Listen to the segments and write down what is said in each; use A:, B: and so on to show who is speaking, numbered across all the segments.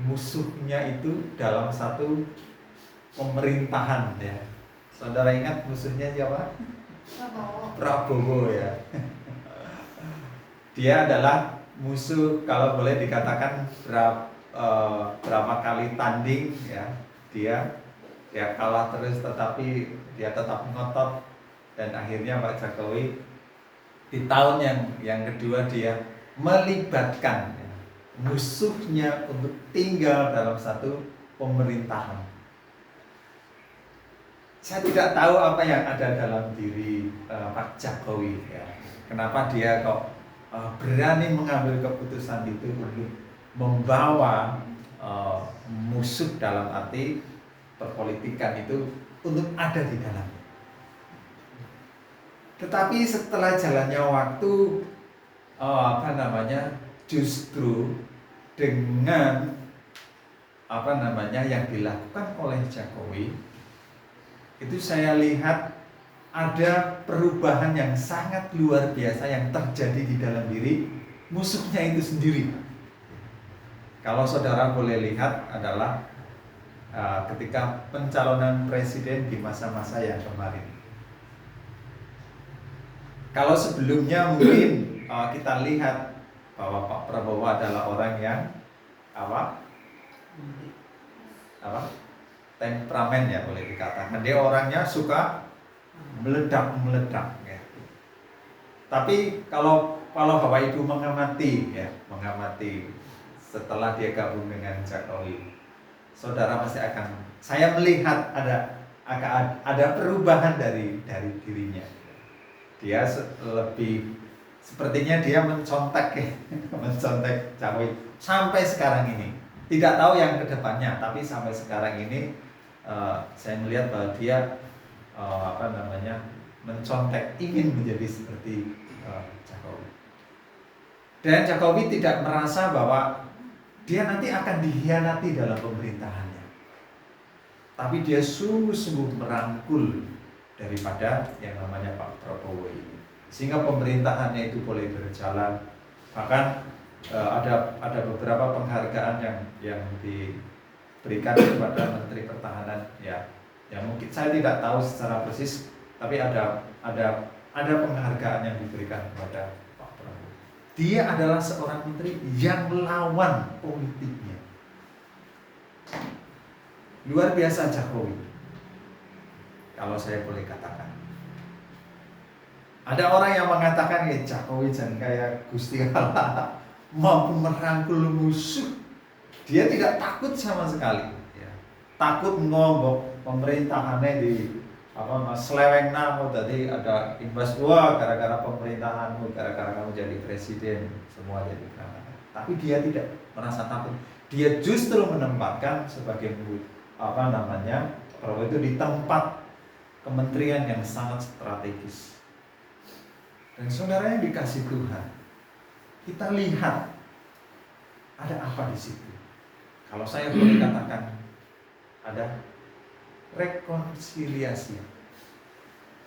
A: musuhnya itu dalam satu pemerintahan ya. Saudara ingat musuhnya siapa? Prabowo ya. Dia adalah musuh, kalau boleh dikatakan berapa kali tanding ya, dia kalah terus, tetapi dia tetap ngotot, dan akhirnya Pak Jokowi di tahun yang kedua dia melibatkan ya, musuhnya untuk tinggal dalam satu pemerintahan. Saya tidak tahu apa yang ada dalam diri Pak Jokowi ya. Kenapa dia kok berani mengambil keputusan itu untuk membawa musuh dalam arti perpolitikan itu untuk ada di dalam. Tetapi setelah jalannya waktu, justru dengan yang dilakukan oleh Jokowi, itu saya lihat ada perubahan yang sangat luar biasa yang terjadi di dalam diri musuhnya itu sendiri. Kalau saudara boleh lihat adalah ketika pencalonan presiden di masa-masa yang kemarin. Kalau sebelumnya mungkin kita lihat bahwa Pak Prabowo adalah orang yang temperamen ya, boleh dikatakan. Dia orangnya suka meledak ya. Tapi kalau Bapak Ibu mengamati setelah dia gabung dengan Jokowi, saudara pasti saya melihat ada perubahan dari dirinya. Dia sepertinya dia mencontek Jokowi sampai sekarang ini. Tidak tahu yang kedepannya, tapi sampai sekarang ini saya melihat bahwa dia mencontek, ingin menjadi seperti Jokowi. Dan Jokowi tidak merasa bahwa dia nanti akan dikhianati dalam pemerintahannya, tapi dia sungguh-sungguh merangkul daripada yang namanya Pak Prabowo ini, sehingga pemerintahannya itu boleh berjalan. Bahkan ada beberapa penghargaan yang diberikan kepada Menteri Pertahanan ya. Yang mungkin saya tidak tahu secara persis, tapi ada penghargaan yang diberikan kepada Pak Prabowo. Dia adalah seorang menteri yang lawan politiknya. Luar biasa Jokowi, kalau saya boleh katakan. Ada orang yang mengatakan ya Jokowi jangan kayak Gusti Allah, mampu merangkul musuh. Dia tidak takut sama sekali ya. Takut ngombok pemerintahannya di seleweng namo, tadi ada imbas gara-gara pemerintahanmu, gara-gara kamu jadi presiden semua jadi berantakan. Tapi dia tidak merasa takut. Dia justru menempatkan sebagai Prabowo itu di tempat kementerian yang sangat strategis. Dan saudara yang dikasih Tuhan, kita lihat ada apa di situ. Kalau saya boleh katakan, ada rekonsiliasi,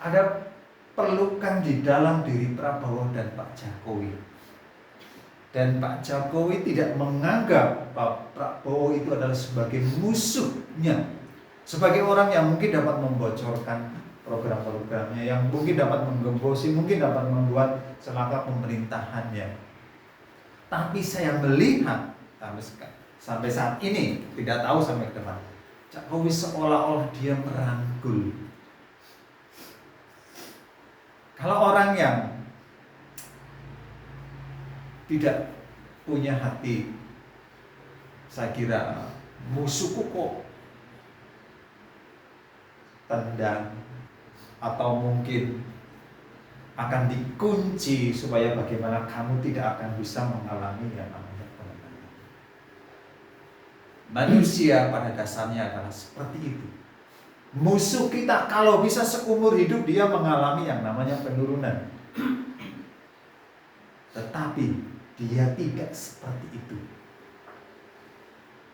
A: ada pelukan di dalam diri Prabowo dan Pak Jokowi. Dan Pak Jokowi tidak menganggap Pak Prabowo itu adalah sebagai musuhnya, sebagai orang yang mungkin dapat membocorkan program-programnya, yang mungkin dapat menggembosi, mungkin dapat membuat celaka pemerintahannya. Tapi saya melihat sampai saat ini, tidak tahu sampai ke depan, Jokowi seolah-olah dia merangkul. Kalau orang yang tidak punya hati, saya kira musuhku kok tendang, atau mungkin akan dikunci supaya bagaimana kamu tidak akan bisa mengalami yang namanya kemenangan. Manusia pada dasarnya adalah seperti itu. Musuh kita kalau bisa seumur hidup dia mengalami yang namanya penurunan. Tetapi dia tidak seperti itu.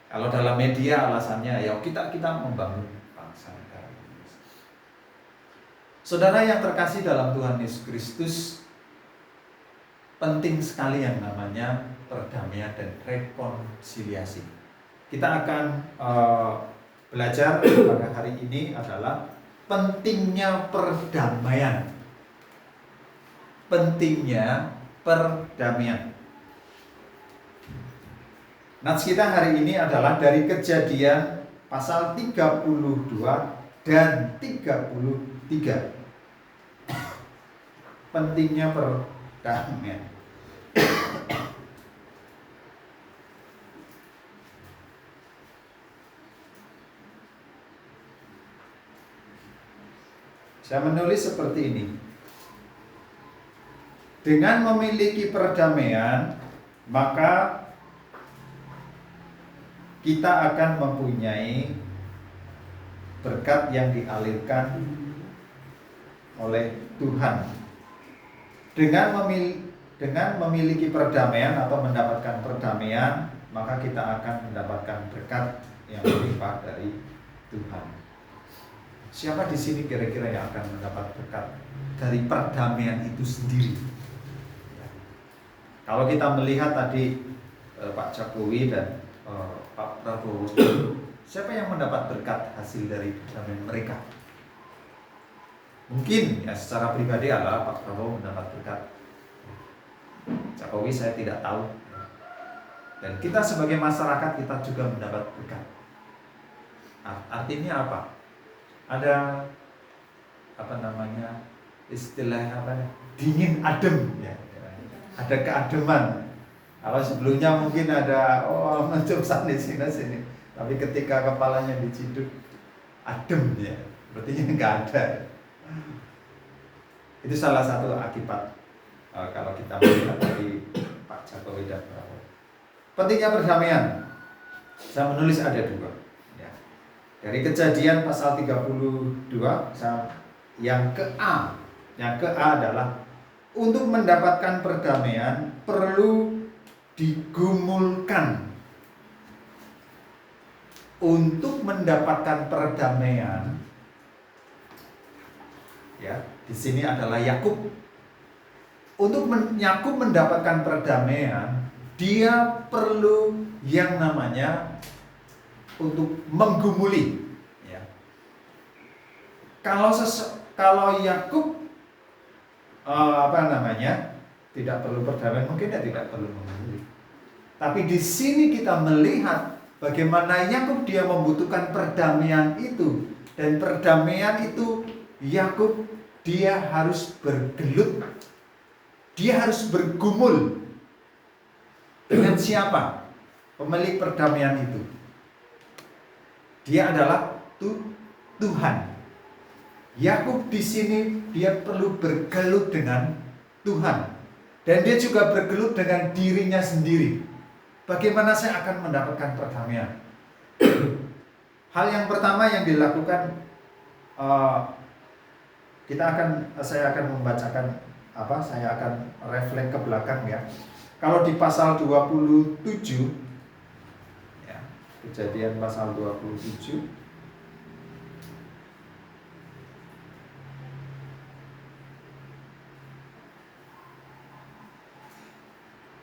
A: Kalau dalam media alasannya ya kita membangun bangsa negara. Saudara yang terkasih dalam Tuhan Yesus Kristus, penting sekali yang namanya perdamaian dan rekonsiliasi. kita akan belajar pada hari ini adalah pentingnya perdamaian. Pentingnya perdamaian. Nats kita hari ini adalah dari Kejadian pasal 32 dan 33. Pentingnya perdamaian. Saya menulis seperti ini. Dengan memiliki perdamaian, maka kita akan mempunyai berkat yang dialirkan oleh Tuhan. Dengan memiliki perdamaian atau mendapatkan perdamaian, maka kita akan mendapatkan berkat yang berlimpah dari Tuhan. Siapa di sini kira-kira yang akan mendapat berkat dari perdamaian itu sendiri? Ya. Kalau kita melihat tadi Pak Jokowi dan Pak Prabowo, siapa yang mendapat berkat hasil dari perdamaian mereka? Mungkin ya secara pribadi adalah Pak Prabowo mendapat berkat. Jokowi saya tidak tahu. Dan kita sebagai masyarakat kita juga mendapat berkat. Artinya apa? Ada istilahnya dingin adem ya. Ada keademan. Kalau sebelumnya mungkin ada mencium sana sini, tapi ketika kepalanya diciduk adem ya, berarti nggak ada. Itu salah satu akibat kalau kita melihat dari Pak Jokowi dan Prabowo. Pentingnya perdamaian. Saya menulis ada 2. Dari Kejadian pasal 32 yang ke A. Yang ke A adalah untuk mendapatkan perdamaian perlu digumulkan. Untuk mendapatkan perdamaian, ya, di sini adalah Yakub. Untuk Yakub mendapatkan perdamaian, dia perlu yang namanya untuk menggumuli, ya. Kalau Yakub tidak perlu perdamaian, mungkin dia tidak perlu menggumuli. Tapi di sini kita melihat bagaimana Yakub dia membutuhkan perdamaian itu, dan perdamaian itu Yakub dia harus bergelut, dia harus bergumul dengan siapa? Pemilik perdamaian itu. Dia adalah Tuhan. Yakub di sini dia perlu bergelut dengan Tuhan, dan dia juga bergelut dengan dirinya sendiri. Bagaimana saya akan mendapatkan perdamaian? Hal yang pertama yang dilakukan, saya akan membacakan saya akan refleks ke belakang ya. Kalau di pasal 27 Kejadian pasal 27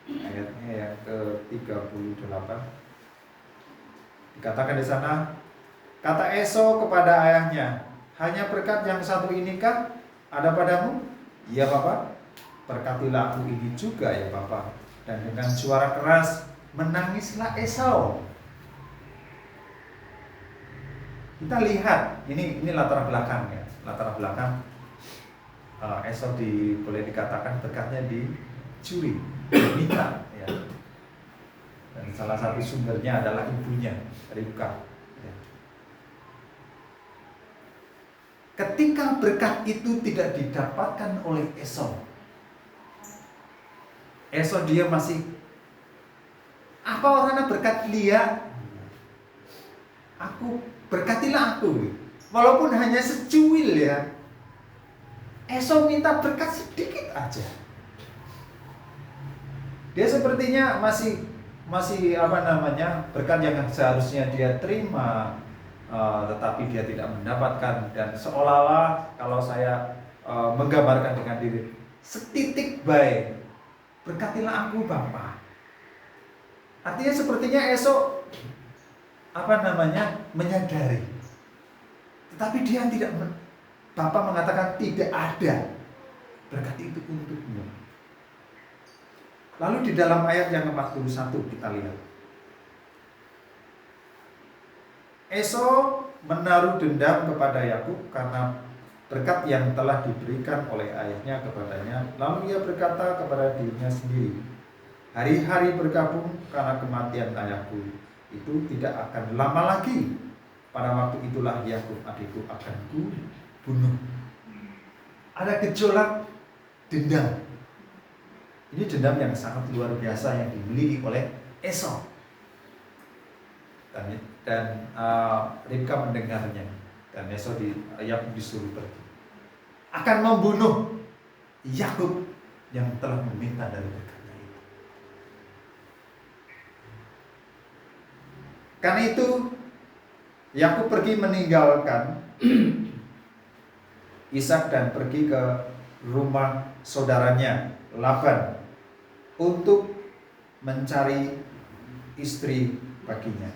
A: ayatnya yang ke-38 dikatakan di sana, kata Esau kepada ayahnya, hanya berkat yang satu inikah ada padamu? Iya Bapak, berkatilah aku ini juga ya Bapak. Dan dengan suara keras menangislah Esau. Kita lihat ini latar belakang ya, latar belakang Esau boleh dikatakan berkatnya dicuri, diminta ya. Dan salah satu sumbernya adalah ibunya, Ribka. Ya. Ketika berkat itu tidak didapatkan oleh Esau dia masih apa orangnya berkat Lia, berkatilah aku, walaupun hanya secuil ya. Esau minta berkat sedikit aja. Dia sepertinya masih berkat yang seharusnya dia terima, tetapi dia tidak mendapatkan, dan seolah-olah kalau saya menggambarkan dengan diri setitik baik, berkatilah aku Bapa. Artinya sepertinya Esau menyadari. Tetapi dia tidak, Bapa mengatakan tidak ada berkat itu untukmu. Lalu di dalam ayat yang ke-41 kita lihat. Esau menaruh dendam kepada Yakub karena berkat yang telah diberikan oleh ayahnya kepadanya. Lalu ia berkata kepada dirinya sendiri, hari-hari berkabung karena kematian ayahku itu tidak akan lama lagi. Pada waktu itulah Yakub adikku akan kubunuh. Ada gejolak dendam. Ini dendam yang sangat luar biasa yang dimiliki oleh Esau. Dan Ribka mendengarnya, dan Esau Yakub disuruh pergi, akan membunuh Yakub yang telah meminta dari berkatnya itu. Karena itu Yakub pergi meninggalkan Ishak dan pergi ke rumah saudaranya Laban untuk mencari istri baginya.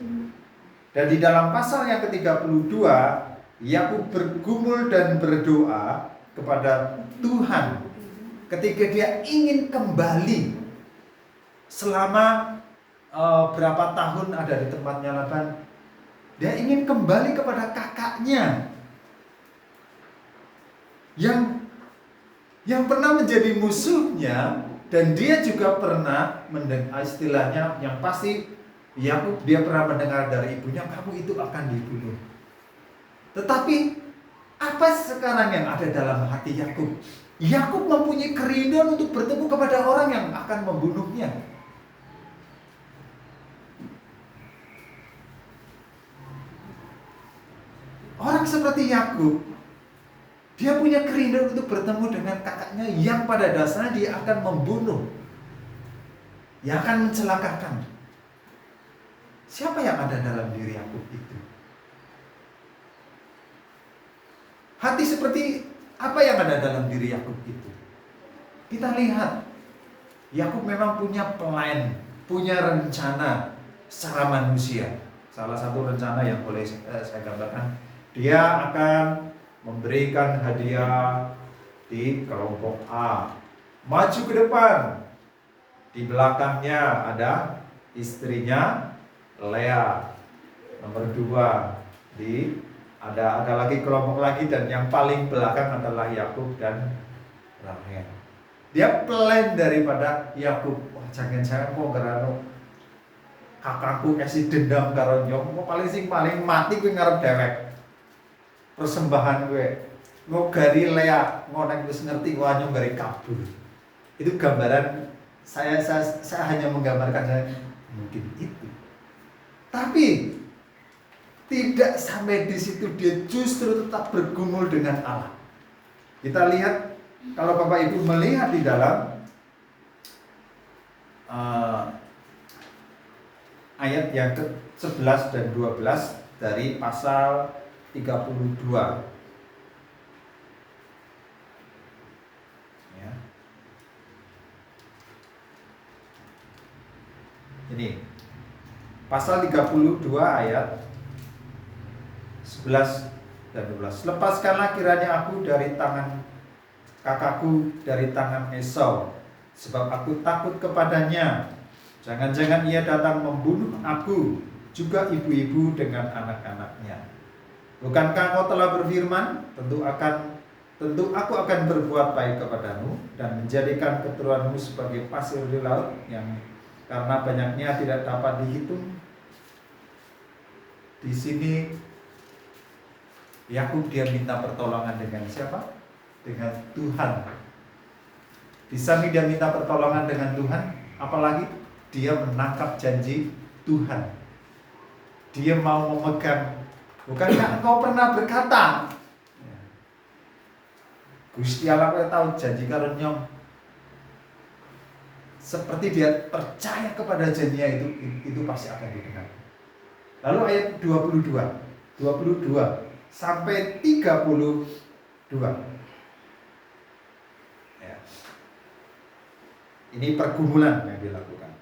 A: Dan di dalam pasal yang ke-32 Yakub bergumul dan berdoa kepada Tuhan ketika dia ingin kembali selama berapa tahun ada di tempatnya Laban. Dia ingin kembali kepada kakaknya yang pernah menjadi musuhnya, dan dia juga pernah mendengar istilahnya yang pasti Yakub dia pernah mendengar dari ibunya, kamu itu akan dibunuh. Tetapi apa sekarang yang ada dalam hati Yakub? Yakub mempunyai kerinduan untuk bertemu kepada orang yang akan membunuhnya. Orang seperti Yakub, dia punya kerinduan untuk bertemu dengan kakaknya yang pada dasarnya dia akan membunuh, yang akan mencelakakan. Siapa yang ada dalam diri Yakub itu? Hati seperti apa yang ada dalam diri Yakub itu? Kita lihat, Yakub memang punya plan, punya rencana secara manusia. Salah satu rencana yang boleh saya gambarkan, dia akan memberikan hadiah di kelompok A, maju ke depan, di belakangnya ada istrinya Lea, nomor 2 ada lagi kelompok lagi, dan yang paling belakang adalah Yakub dan Rahel. Dia plan daripada Yakub, wah jangan-jangan kok ngerano kakakku kasih dendam karo nyong, mau paling mati gue ngarep dewek. Persembahan gue ngogari Lea, ngonek wis ngerti wah nyong gari kabur. Itu gambaran saya hanya menggambarkan mungkin itu. Tapi tidak sampai di situ, dia justru tetap bergumul dengan Allah. Kita lihat, kalau Bapak Ibu melihat di dalam ayat yang ke-11 dan 12 dari pasal 32. Ya. Ini pasal 32 ayat 11 dan 12. Lepaskanlah kiranya aku dari tangan kakakku, dari tangan Esau, sebab aku takut kepadanya. Jangan-jangan ia datang membunuh aku, juga ibu-ibu dengan anak-anaknya. Bukankah kau telah berfirman, tentu aku akan berbuat baik kepadamu dan menjadikan keturunanmu sebagai pasir di laut yang karena banyaknya tidak dapat dihitung. Di sini Yakub dia minta pertolongan dengan siapa? Dengan Tuhan. Di samping dia minta pertolongan dengan Tuhan, apalagi dia menangkap janji Tuhan. Dia mau memegang, bukankah engkau pernah berkata, Gusti Allah kowe tahu janji karo nyong. Seperti dia percaya kepada janjinya itu pasti akan didengar. Lalu ayat 22 sampai 32. Ya. Ini pergumulan yang dilakukan.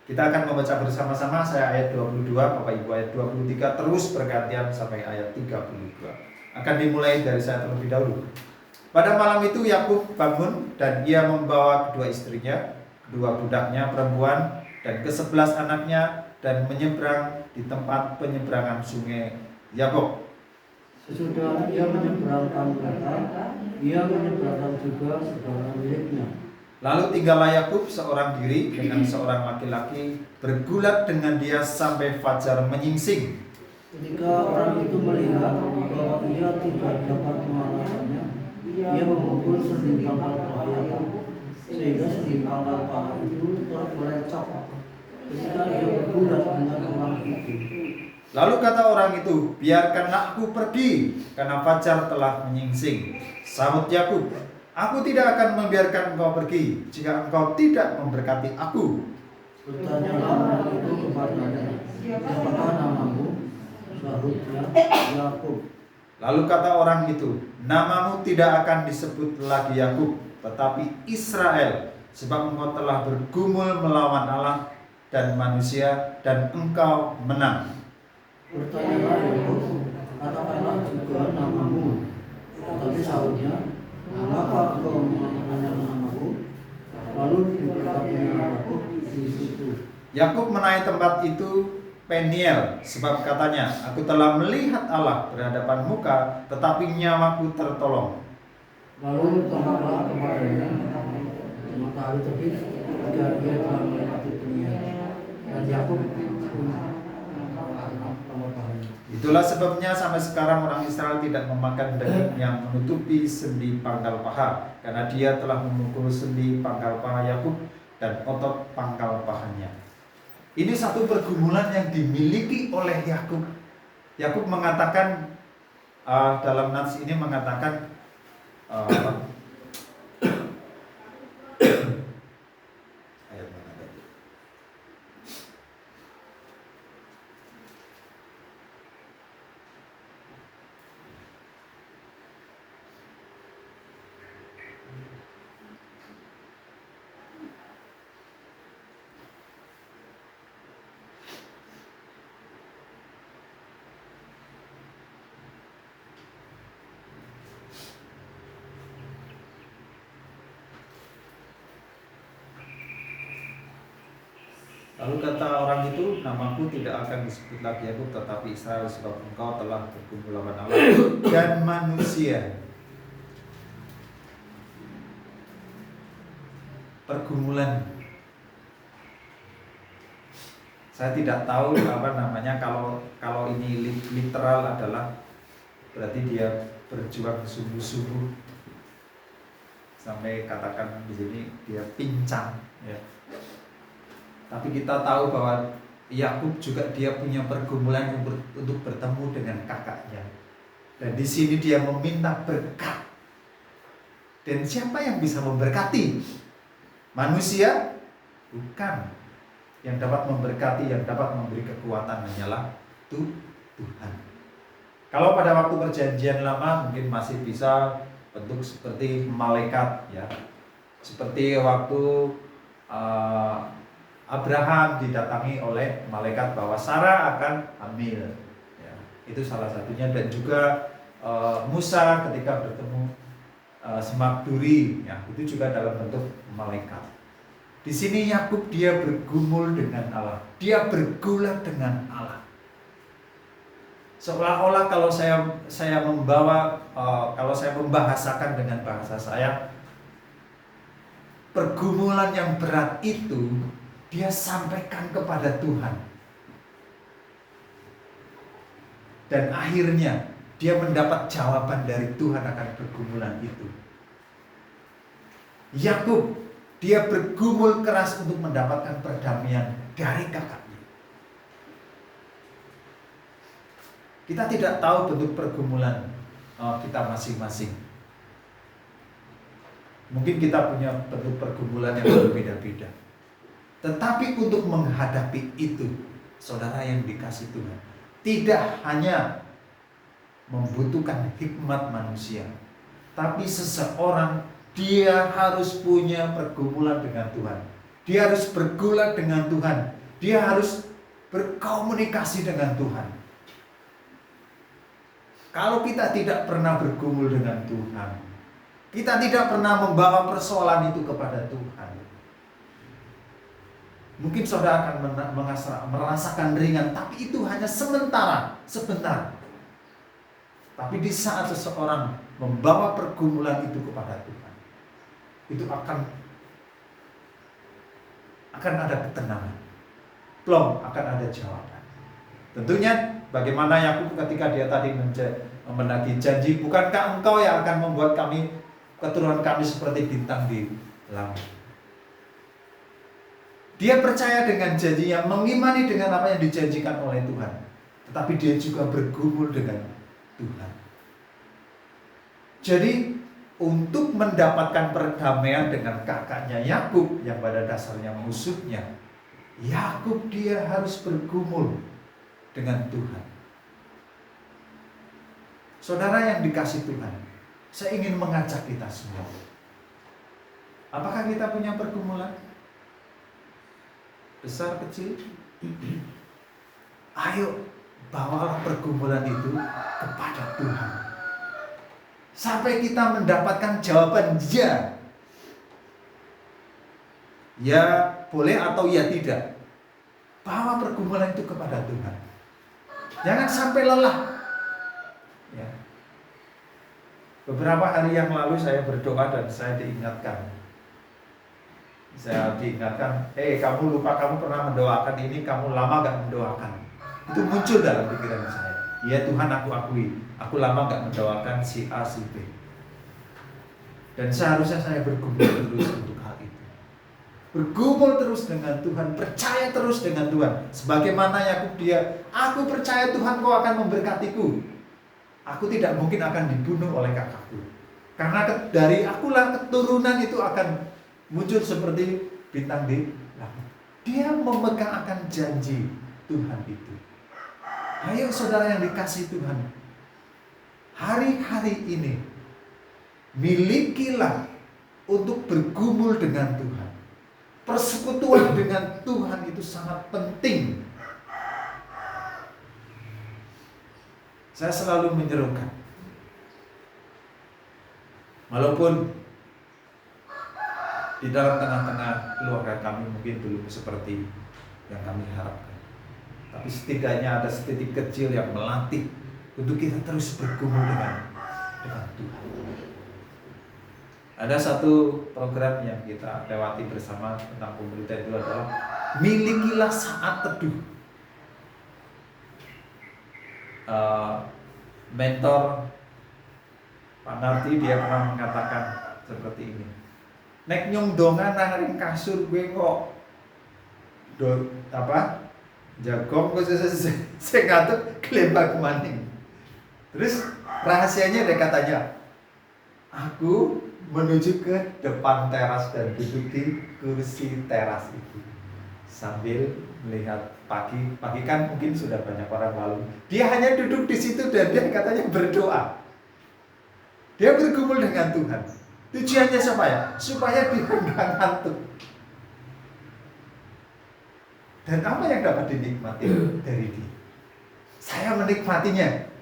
A: Kita akan membaca bersama-sama, saya ayat 22, Bapak Ibu ayat 23, terus bergantian sampai ayat 32. Akan dimulai dari saya terlebih dahulu. Pada malam itu Yakub bangun dan ia membawa kedua istrinya, kedua budaknya perempuan dan ke-11 anaknya dan menyeberang di tempat penyeberangan sungai Yabok.
B: Sesudah ia menyeberangkan mereka, ia menyeberangkan juga saudara miliknya.
A: Lalu tinggallah Yakub seorang diri dengan seorang laki-laki, bergulat dengan dia sampai fajar menyingsing.
B: Ketika orang itu melihat bahwa ia tidak dapat mengalahkannya, ia memukul sendi pangkal paha Yakub, sehingga sendi pangkal paha itu terpelecak. Ketika ia bergulat dengan orang itu.
A: Lalu kata orang itu, biarkanlah aku pergi, karena fajar telah menyingsing. Sahut Yakub, aku tidak akan membiarkan engkau pergi jika engkau tidak memberkati aku.
B: Bertanyalah orang itu kepadanya, siapakah namamu? Sahutnya, Yakub.
A: Lalu kata orang itu, namamu tidak akan disebut lagi Yakub, tetapi Israel, sebab engkau telah bergumul melawan Allah dan manusia, dan engkau menang.
B: Bertanyalah Yakub, katakanlah juga namamu. Tetapi sahutnya, mengapa engkau menanyakan namaku? Lalu diberkatinya Yakub di situ.
A: Yakub menaik tempat itu Peniel, sebab katanya, aku telah melihat Allah berhadapan muka, tetapi nyawaku tertolong.
B: Lalu teranglah kepadanya matahari terbit ketika dia telah melewati Peniel, dan Yakub pun matahari.
A: Itulah sebabnya sampai sekarang orang Israel tidak memakan daging yang menutupi sendi pangkal paha, karena dia telah memukul sendi pangkal paha Yakub dan otot pangkal pahanya. Ini satu pergumulan yang dimiliki oleh Yakub. Yakub mengatakan dalam nats ini mengatakan ayat mana tadi? Lalu kata orang itu, namaku tidak akan disebut lagi Yakub, tetapi Israel, sebab engkau telah bergumul lawan Allah dan manusia. Pergumulan. Saya tidak tahu apa namanya, kalau ini literal adalah berarti dia berjuang sungguh-sungguh sampai katakan di sini dia pincang, ya. Tapi kita tahu bahwa Yakub juga dia punya pergumulan untuk bertemu dengan kakaknya. Dan di sini dia meminta berkat. Dan siapa yang bisa memberkati? Manusia? Bukan. Yang dapat memberkati, yang dapat memberi kekuatan hanyalah Tuhan. Kalau pada waktu perjanjian lama mungkin masih bisa bentuk seperti malaikat, ya. Seperti waktu Abraham didatangi oleh malaikat bahwa Sarah akan hamil, ya, itu salah satunya. Dan juga Musa ketika bertemu semak duri, ya, itu juga dalam bentuk malaikat. Di sini Yakub dia bergumul dengan Allah, dia bergulat dengan Allah. Seolah-olah kalau saya membawa, kalau saya membahasakan dengan bahasa saya, pergumulan yang berat itu dia sampaikan kepada Tuhan. Dan akhirnya dia mendapat jawaban dari Tuhan akan pergumulan itu. Yakub, dia bergumul keras untuk mendapatkan perdamaian dari kakaknya. Kita tidak tahu bentuk pergumulan kita masing-masing. Mungkin kita punya bentuk pergumulan yang berbeda-beda. Tetapi untuk menghadapi itu, saudara yang dikasih Tuhan, tidak hanya membutuhkan hikmat manusia, tapi seseorang dia harus punya pergumulan dengan Tuhan. Dia harus bergulat dengan Tuhan. Dia harus berkomunikasi dengan Tuhan. Kalau kita tidak pernah bergumul dengan Tuhan, kita tidak pernah membawa persoalan itu kepada Tuhan, mungkin saudara akan merasakan ringan, tapi itu hanya sebentar. Tapi di saat seseorang membawa pergumulan itu kepada Tuhan, itu akan ada ketenangan. Plong, akan ada jawaban. Tentunya bagaimana Yakub ketika dia tadi menagih janji, bukankah engkau yang akan membuat kami, keturunan kami seperti bintang di langit. Dia percaya dengan janjinya, mengimani dengan apa yang dijanjikan oleh Tuhan. Tetapi dia juga bergumul dengan Tuhan. Jadi untuk mendapatkan perdamaian dengan kakaknya Yakub yang pada dasarnya musuhnya, Yakub dia harus bergumul dengan Tuhan. Saudara yang dikasih Tuhan, saya ingin mengajak kita semua. Apakah kita punya pergumulan? Besar, kecil? Ayo, bawalah pergumulan itu kepada Tuhan. Sampai kita mendapatkan jawaban ya. Ya boleh atau ya tidak. Bawa pergumulan itu kepada Tuhan. Jangan sampai lelah. Ya. Beberapa hari yang lalu saya berdoa dan saya diingatkan. Kamu lupa kamu pernah mendoakan ini, kamu lama gak mendoakan. Itu muncul dalam pikiran saya. Ya Tuhan, aku akui, aku lama gak mendoakan si A, si B. Dan seharusnya saya bergumul terus untuk hal itu. Bergumul terus dengan Tuhan, percaya terus dengan Tuhan. Sebagaimana Yakub aku percaya Tuhan kau akan memberkatiku. Aku tidak mungkin akan dibunuh oleh kakakku. Karena dari akulah keturunan itu akan muncul seperti bintang di langit. Dia memegang akan janji Tuhan itu. Ayo saudara yang dikasih Tuhan, hari-hari ini milikilah untuk bergumul dengan Tuhan. Persekutuan dengan Tuhan itu sangat penting. Saya selalu menyerukan, walaupun di dalam tengah-tengah keluarga kami mungkin belum seperti yang kami harapkan, tapi setidaknya ada setitik kecil yang melatih untuk kita terus bergumul dengan Tuhan. Ada satu program yang kita lewati bersama tentang pemerintah itu adalah milikilah saat teduh. Mentor Pak Narti dia pernah mengatakan seperti ini. Nek nyong dongan nang kasur gue kok jagong kok saya ngatur kelebak maning. Terus rahasianya dia katanya, aku menuju ke depan teras dan duduk di kursi teras itu sambil melihat pagi kan mungkin sudah banyak orang lalu. Dia hanya duduk di situ dan dia katanya berdoa. Dia bergumul dengan Tuhan. Tujuannya supaya dia enggak ngantuk. Dan apa yang dapat dinikmati dari dia? Saya menikmatinya.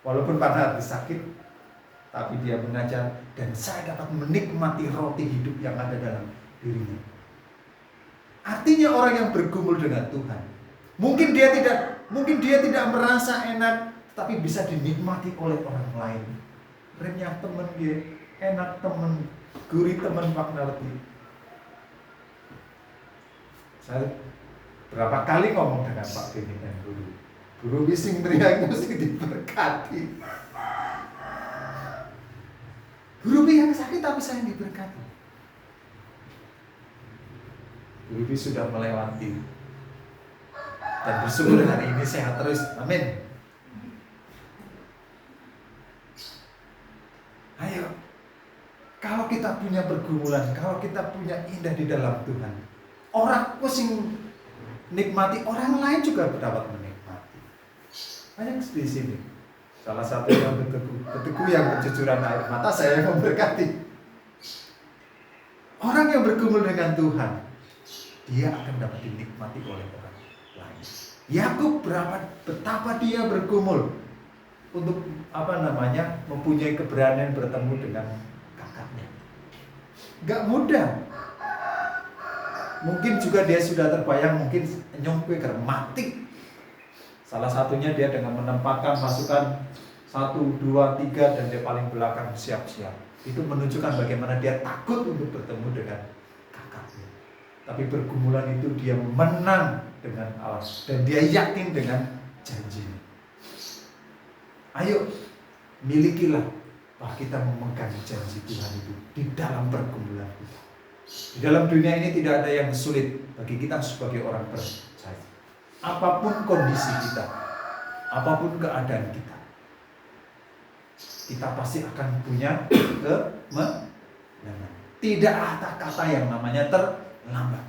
A: Walaupun pada hati sakit, tapi dia mengajar dan saya dapat menikmati roti hidup yang ada dalam dirinya. Artinya orang yang bergumul dengan Tuhan, mungkin dia tidak merasa enak, tapi bisa dinikmati oleh orang lain. Renyah temen dia, enak temen, gurih temen Pak Narti. Saya berapa kali ngomong dengan Pak Beni dan Guru bising teriak mesti diberkati. Guru yang sakit tapi saya yang diberkati. Guru sudah melewati dan bersyukur hari ini sehat terus. Amin. Ayo, kalau kita punya pergumulan, kalau kita punya indah di dalam Tuhan, orang pusing nikmati, orang lain juga dapat menikmati. Banyak di sini. Salah satu yang berteguh yang bercucuran air mata, saya yang memberkati. Orang yang bergumul dengan Tuhan, dia akan dapat dinikmati oleh orang lain. Yakub betapa dia bergumul untuk mempunyai keberanian bertemu dengan kakaknya. Gak mudah. Mungkin juga dia sudah terbayang mungkin nyongkwe mati. Salah satunya dia dengan menempatkan pasukan 1, 2, 3 dan dia paling belakang siap-siap. Itu menunjukkan bagaimana dia takut untuk bertemu dengan kakaknya. Tapi pergumulan itu dia menang dengan Allah dan dia yakin dengan janjinya. Ayo milikilah bahwa kita memegang janji Tuhan itu di dalam pergumulan kita. Di dalam dunia ini tidak ada yang sulit bagi kita sebagai orang percaya. Apapun kondisi kita, apapun keadaan kita, kita pasti akan punya kemenangan. Tidak ada kata yang namanya terlambat.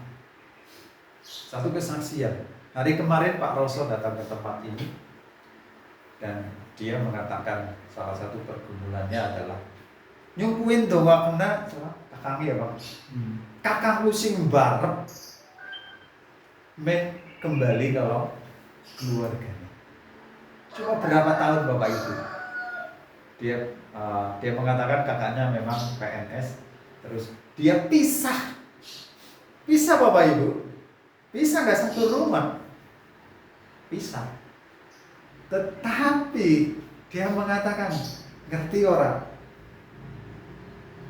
A: Satu kesaksian. Hari kemarin Pak Roso datang ke tempat ini dan dia mengatakan salah satu pergumulannya adalah nyungkuin doa kena kakangnya ya Pak. Kakangku sing barep men kembali kalau keluarganya. Cuma berapa tahun Bapak itu? Dia mengatakan kakaknya memang PNS, terus dia pisah Bapak Ibu, pisah nggak satu rumah, pisah. Tetapi dia mengatakan, ngerti orang,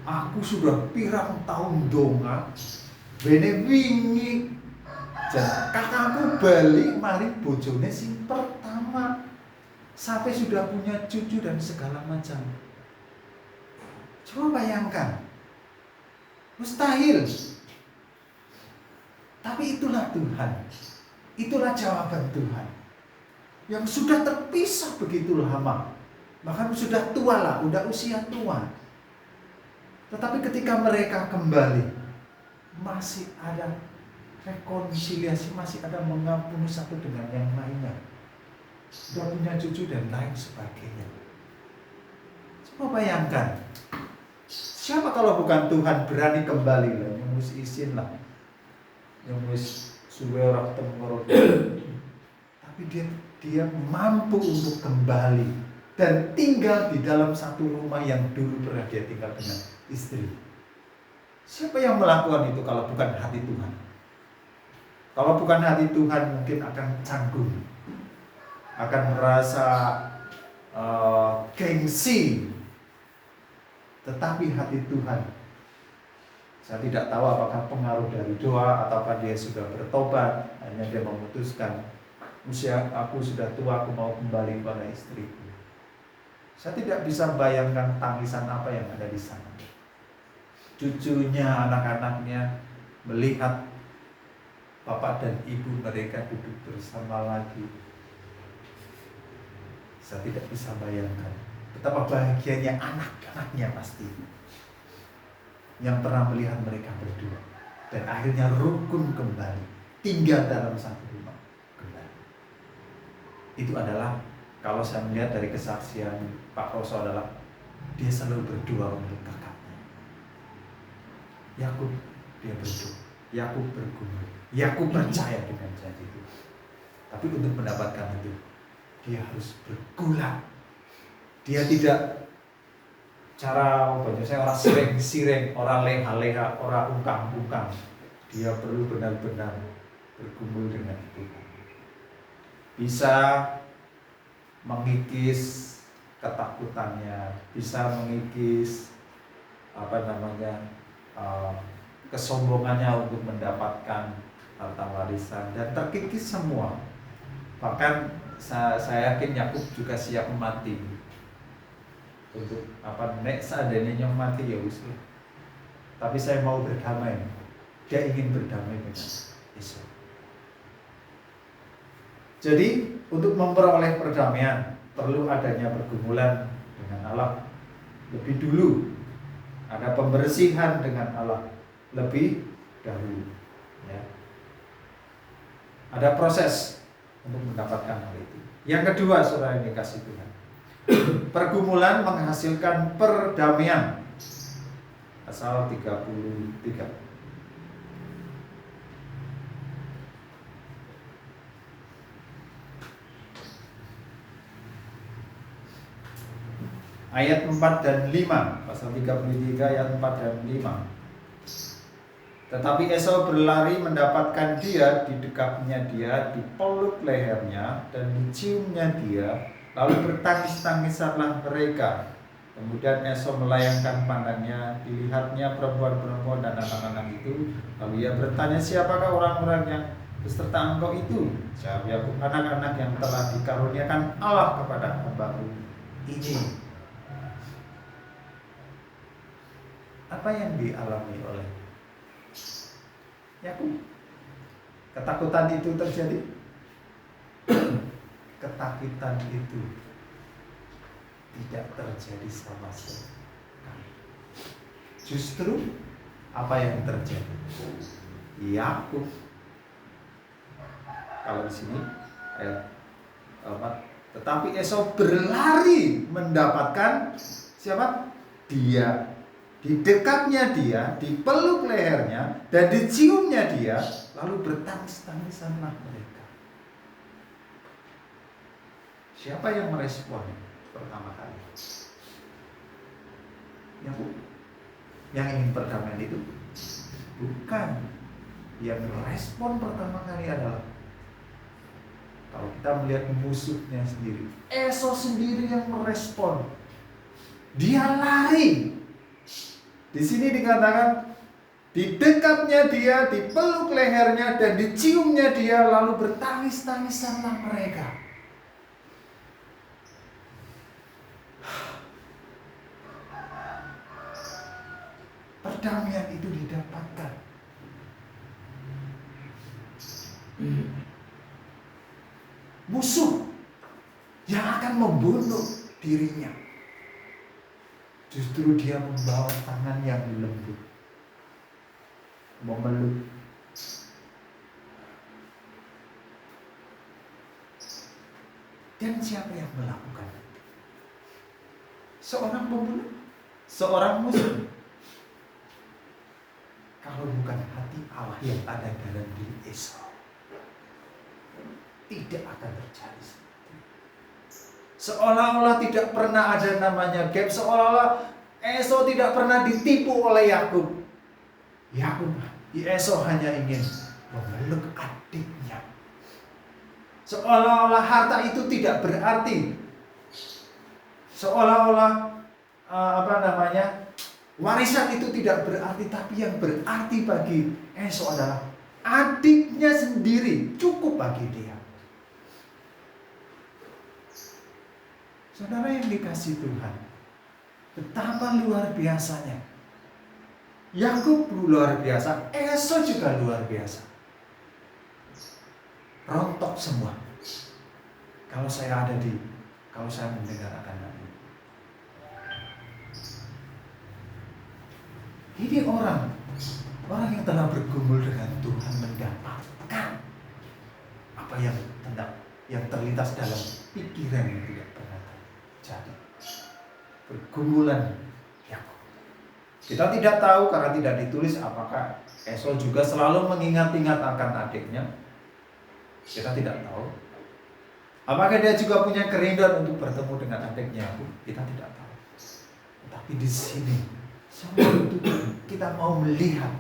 A: aku sudah pirang tahun donga, bene wingi, dan kakakku balik mari bojone sing pertama, sampai sudah punya cucu dan segala macam. Coba bayangkan, mustahil. Tapi itulah Tuhan, itulah jawaban Tuhan. Yang sudah terpisah begitu lama, bahkan sudah tua lah, udah usia tua. Tetapi ketika mereka kembali, masih ada rekonsiliasi, masih ada mengampuni satu dengan yang lainnya. Sudah punya cucu dan lain sebagainya. Coba bayangkan, siapa kalau bukan Tuhan berani kembali lah, yang mesti izin lah, yang mesti suwe orang tengorok. Tapi dia mampu untuk kembali dan tinggal di dalam satu rumah yang dulu pernah dia tinggal dengan istri. Siapa yang melakukan itu kalau bukan hati Tuhan? Kalau bukan hati Tuhan mungkin akan canggung, akan merasa gengsi. Tetapi hati Tuhan, saya tidak tahu apakah pengaruh dari doa ataukah dia sudah bertobat, hanya dia memutuskan, usia aku sudah tua, aku mau kembali pada istriku. Saya tidak bisa bayangkan tangisan apa yang ada di sana. Cucunya, anak-anaknya melihat bapak dan ibu mereka duduk bersama lagi. Saya tidak bisa bayangkan betapa bahagianya anak-anaknya pasti, yang pernah melihat mereka berdua dan akhirnya rukun kembali, tinggal dalam satu rumah kembali. Itu adalah, kalau saya melihat dari kesaksian Pak Roso, adalah dia selalu berdoa untuk kakaknya. Yakub dia berdoa, Yakub bergumul, Yakub percaya dengan janji itu. Tapi untuk mendapatkan itu, dia harus bergulat. Dia tidak cara saya orang sireng, orang leha-leha, orang ungkang-ungkang. Dia perlu benar-benar bergumul dengan Tuhan. Bisa mengikis ketakutannya, bisa mengikis kesombongannya untuk mendapatkan harta warisan, dan terkikis semua. Bahkan saya yakin Yakub juga siap mati. Untuk nek seadanya yang mati ya wis. Tapi saya mau berdamai. Dia ingin berdamai dengan Yesus. Jadi untuk memperoleh perdamaian perlu adanya pergumulan dengan Allah lebih dulu. Ada pembersihan dengan Allah lebih dahulu. Ya. Ada proses untuk mendapatkan hal itu. Yang kedua, saudara yang dikasih Tuhan, pergumulan menghasilkan perdamaian. Pasal 33. ayat 4 dan 5. Pasal 33 ayat 4 dan 5. Tetapi Esau berlari mendapatkan dia, didekapnya dia, dipeluk lehernya, dan diciumnya dia, lalu bertangis-tangisanlah mereka. Kemudian Esau melayangkan pandangnya, dilihatnya perempuan-perempuan dan anak-anak itu. Lalu ia bertanya, siapakah orang-orang yang beserta engkau itu? Jawab Yakub, anak-anak yang telah dikaruniakan Allah kepada hamba-Mu ini. Apa yang dialami oleh Yakub? Ketakutan itu terjadi. Ketakutan itu tidak terjadi sama sekali. Justru apa yang terjadi? Yakub, kalau di sini ayat 4, tetapi Esau berlari mendapatkan siapa? Dia. Didekapnya dia, dipeluk lehernya, dan diciumnya dia, lalu bertangis-tangisanlah mereka. Siapa yang merespon pertama kali? Yang ingin perdamaian itu? Bukan. Yang merespon pertama kali adalah, kalau kita melihat musuhnya sendiri, Esau sendiri yang merespon. Dia lari. Di sini dikatakan didekapnya dia, dipeluk lehernya, dan diciumnya dia, lalu bertangis-tangisanlah mereka. Perdamaian itu didapatkan. Musuh yang akan membunuh dirinya, justru dia membawa tangan yang lembut, memeluk. Dan siapa yang melakukan? Seorang pembunuh, seorang musuh. Kalau bukan hati Allah yang ada dalam diri Esau, tidak akan terjadi. Seolah-olah tidak pernah ada namanya gap, seolah-olah Esau tidak pernah ditipu oleh Yakub. Esau hanya ingin memeluk adiknya. Seolah-olah harta itu tidak berarti. Seolah-olah warisan itu tidak berarti, tapi yang berarti bagi Esau adalah adiknya sendiri, cukup bagi dia. Saudara yang dikasihi Tuhan, betapa luar biasanya. Yakub luar biasa, Esau juga luar biasa. Rontok semua. Kalau saya mendengar akan hal ini. Ini orang yang telah bergumul dengan Tuhan mendapatkan apa yang terlintas dalam pikiran yang tidak pernah terjadi. Pergumulan Yakub. Kita tidak tahu karena tidak ditulis apakah Esau juga selalu mengingat-ingat akan adiknya. Kita tidak tahu. Apakah dia juga punya kerinduan untuk bertemu dengan adiknya? Kita tidak tahu. Tetapi di sini semua itu kita mau melihat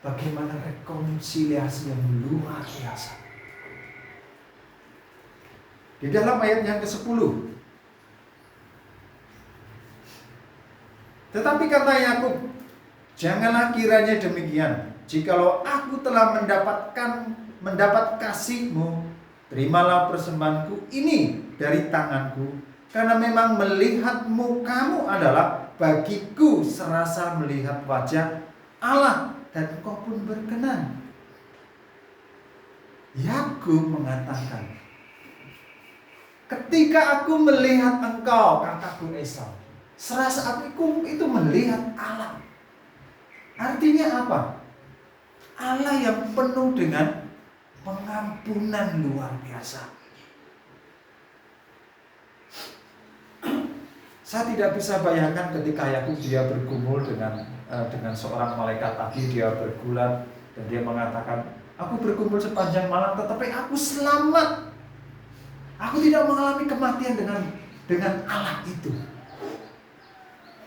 A: bagaimana rekonsiliasi yang luar biasa. Di dalam ayat yang ke-10. Tetapi kata Yakub, janganlah kiranya demikian. Jikalau aku telah mendapat kasih-Mu, terimalah persembahanku ini dari tanganku, karena memang melihat muka-Mu adalah bagiku serasa melihat wajah Allah, dan Engkau pun berkenan. Yakub mengatakan, ketika aku melihat engkau, kataku Esau, serasa aku itu melihat Allah. Artinya apa? Allah yang penuh dengan pengampunan luar biasa. Saya tidak bisa bayangkan ketika Yakub dia bergumul dengan seorang malaikat tadi, dia bergulat dan dia mengatakan, aku bergumul sepanjang malam tetapi aku selamat. Aku tidak mengalami kematian dengan Allah itu.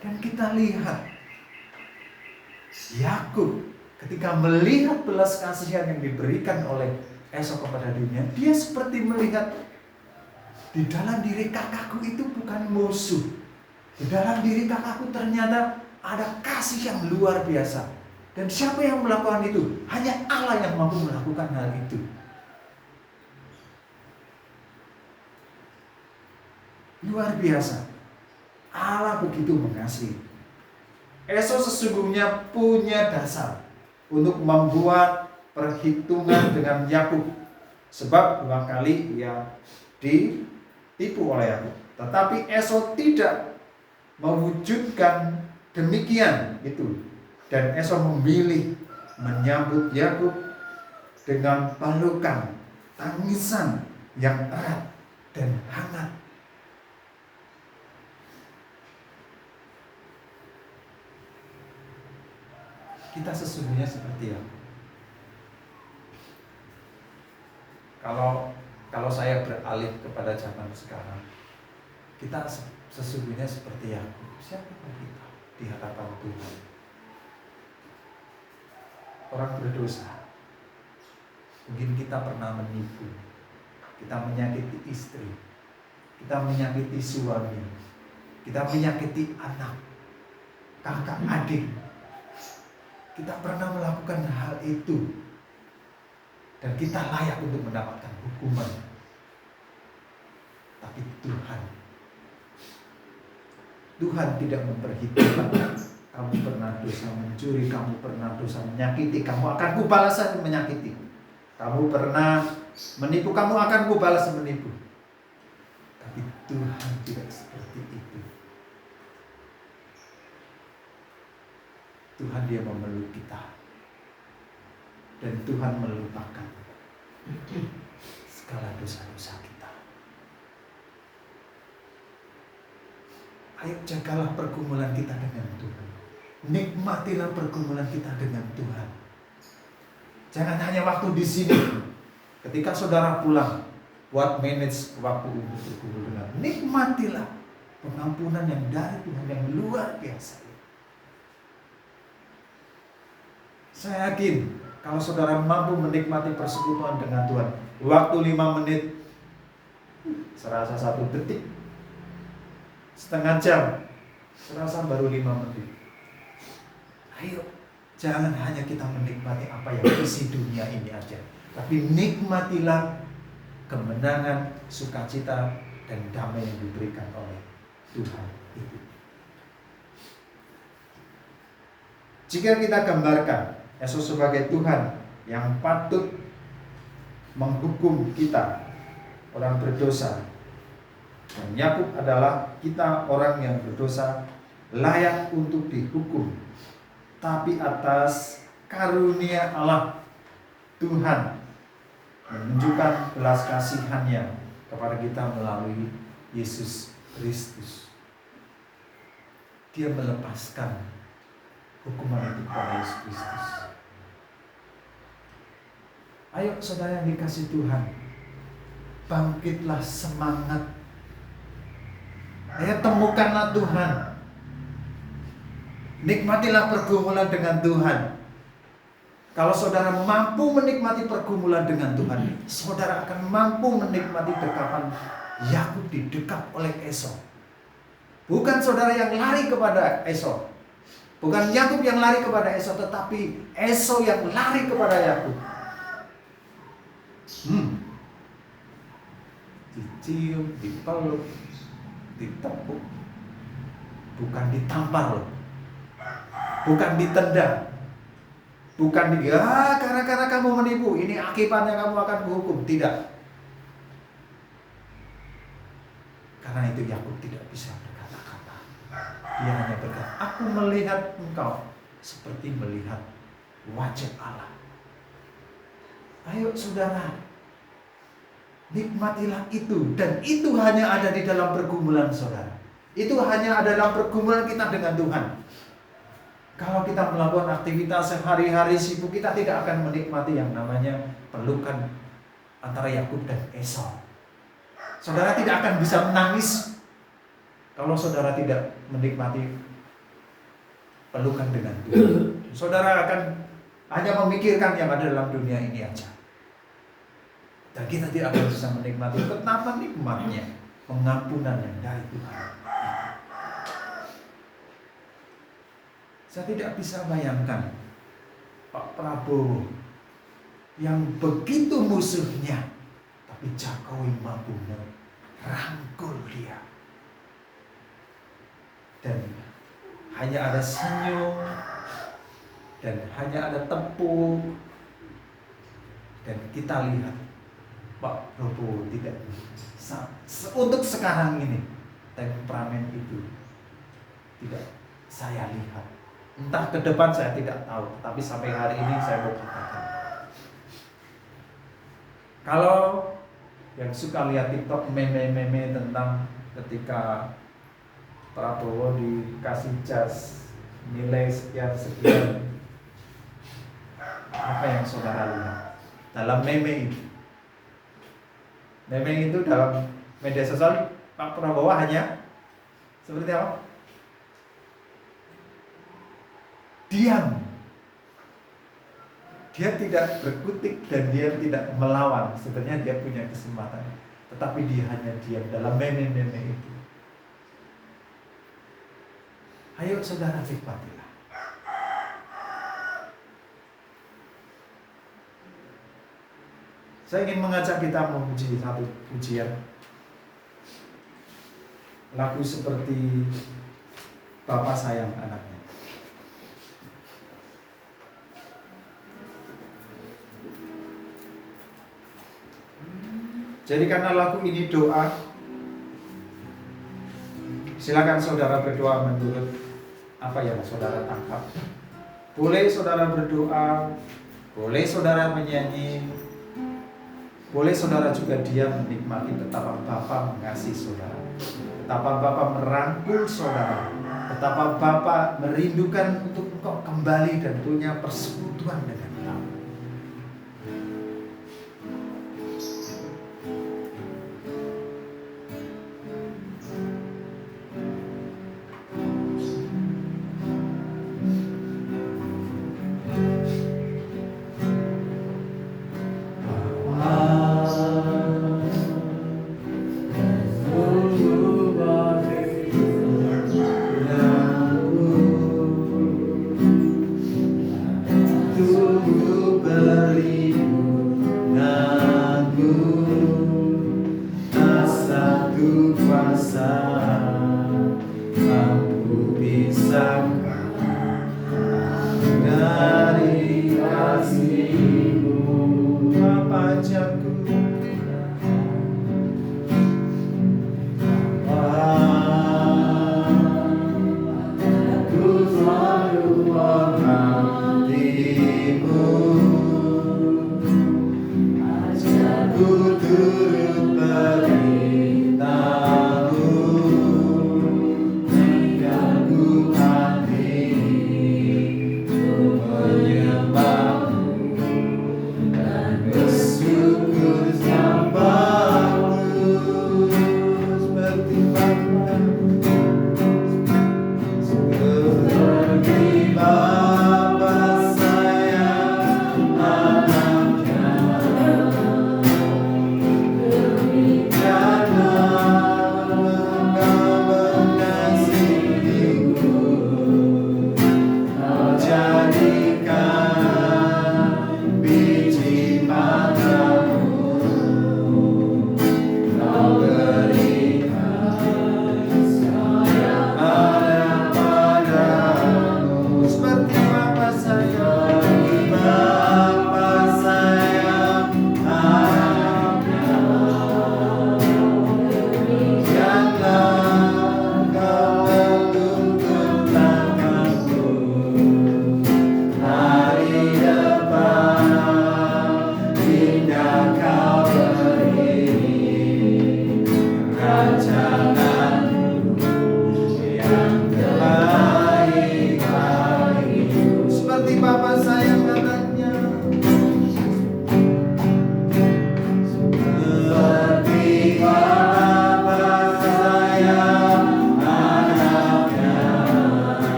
A: Dan kita lihat Yakub ketika melihat belas kasihan yang diberikan oleh Esau kepada dunia, dia seperti melihat di dalam diri kakakku itu bukan musuh. Di dalam diri kakakku ternyata ada kasih yang luar biasa. Dan siapa yang melakukan itu? Hanya Allah yang mampu melakukan hal itu. Luar biasa. Allah begitu mengasihi. Esau sesungguhnya punya dasar untuk membuat perhitungan dengan Yakub, sebab 2 kali ia ditipu oleh Yakub. Tetapi Esau tidak mewujudkan demikian itu, dan Esau memilih menyambut Yakub dengan pelukan, tangisan yang erat dan hangat. Kita sesungguhnya seperti apa? Kalau saya beralih kepada zaman sekarang, kita sesungguhnya seperti Yakub. Siapakah kita di hadapan Tuhan? Orang berdosa. Mungkin kita pernah menipu, kita menyakiti istri, kita menyakiti suami, kita menyakiti anak, kakak, adik. Kita pernah melakukan hal itu, dan kita layak untuk mendapatkan hukuman. Tapi Tuhan tidak memperhitungkan kamu pernah dosa mencuri, kamu pernah dosa menyakiti, kamu akan kubalas menyakiti. Kamu pernah menipu, kamu akan kubalas menipu. Tapi Tuhan tidak seperti itu. Tuhan dia memeluk kita, dan Tuhan melupakan segala dosa-dosa kita. Ayo jagalah pergumulan kita dengan Tuhan. Nikmatilah pergumulan kita dengan Tuhan. Jangan hanya waktu di sini. Ketika saudara pulang, buat manage waktu untuk bergumul dengan. Nikmatilah pengampunan yang dari Tuhan yang luar biasa. Saya yakin kalau saudara mampu menikmati persekutuan dengan Tuhan, waktu 5 menit, serasa 1 detik, setengah jam, serasa baru 5 menit. Ayo, jangan hanya kita menikmati apa yang isi dunia ini aja, tapi nikmatilah kemenangan, sukacita, dan damai yang diberikan oleh Tuhan itu. Jika kita gambarkan Yesus sebagai Tuhan yang patut menghukum kita, orang berdosa, dan Yakub adalah kita orang yang berdosa, layak untuk dihukum. Tapi atas karunia Allah, Tuhan menunjukkan belas kasihan-Nya kepada kita melalui Yesus Kristus. Dia melepaskan hukuman itu kepada Yesus Kristus. Ayo saudara yang dikasih Tuhan, bangkitlah semangat. Ayo temukanlah Tuhan. Nikmatilah pergumulan dengan Tuhan. Kalau saudara mampu menikmati pergumulan dengan Tuhan, saudara akan mampu menikmati dekapan Yakub didekap oleh Esau. Bukan saudara yang lari kepada Esau, bukan Yakub yang lari kepada Esau, tetapi Esau yang lari kepada Yakub. Dicium, dipeluk, ditepuk, bukan ditampar loh, bukan ditendang, bukan karena kamu menipu, ini akibatnya kamu akan dihukum. Tidak. Karena itu Yakub tidak bisa berkata-kata. Dia hanya berkata, aku melihat engkau seperti melihat wajah Allah. Ayo saudara, nikmatilah itu. Dan itu hanya ada di dalam pergumulan saudara. Itu hanya ada dalam pergumulan kita dengan Tuhan. Kalau kita melakukan aktivitas sehari-hari sibuk, kita tidak akan menikmati yang namanya pelukan antara Yakub dan Esau. Saudara tidak akan bisa menangis kalau saudara tidak menikmati pelukan dengan Tuhan. Saudara akan hanya memikirkan yang ada dalam dunia ini aja. Dan kita tidak akan bisa menikmati betapa nikmatnya pengampunan yang dari Tuhan. Saya tidak bisa bayangkan Pak Prabowo yang begitu musuhnya, tapi Jokowi mampu merangkul dia. Dan hanya ada senyum, dan hanya ada tepuk, dan kita lihat Pak Prabowo tidak untuk sekarang ini temperamen itu tidak saya lihat. Entah ke depan saya tidak tahu, tapi sampai hari ini saya mau katakan, kalau yang suka lihat TikTok meme-meme tentang ketika Prabowo dikasih jas nilai sekian, apa yang saudara lihat dalam meme itu? Meme itu dalam media sosial Pak Prabowo hanya seperti apa? Diam. Dia tidak berkutik dan dia tidak melawan. Sebenarnya dia punya kesempatan, tetapi dia hanya diam dalam meme-meme itu. Ayo saudara nikmatilah. Saya ingin mengajak kita memuji satu pujian. Lagu seperti Bapa Sayang Anaknya. Jadi karena lagu ini doa, silakan saudara berdoa menurut apa yang saudara tangkap. Boleh saudara berdoa, boleh saudara menyanyi, boleh saudara juga diam menikmati betapa Bapa mengasihi saudara, betapa Bapa merangkul saudara, betapa Bapa merindukan untuk engkau kembali dan punya persekutuan dengan kamu.
C: Kuasa mampu bisa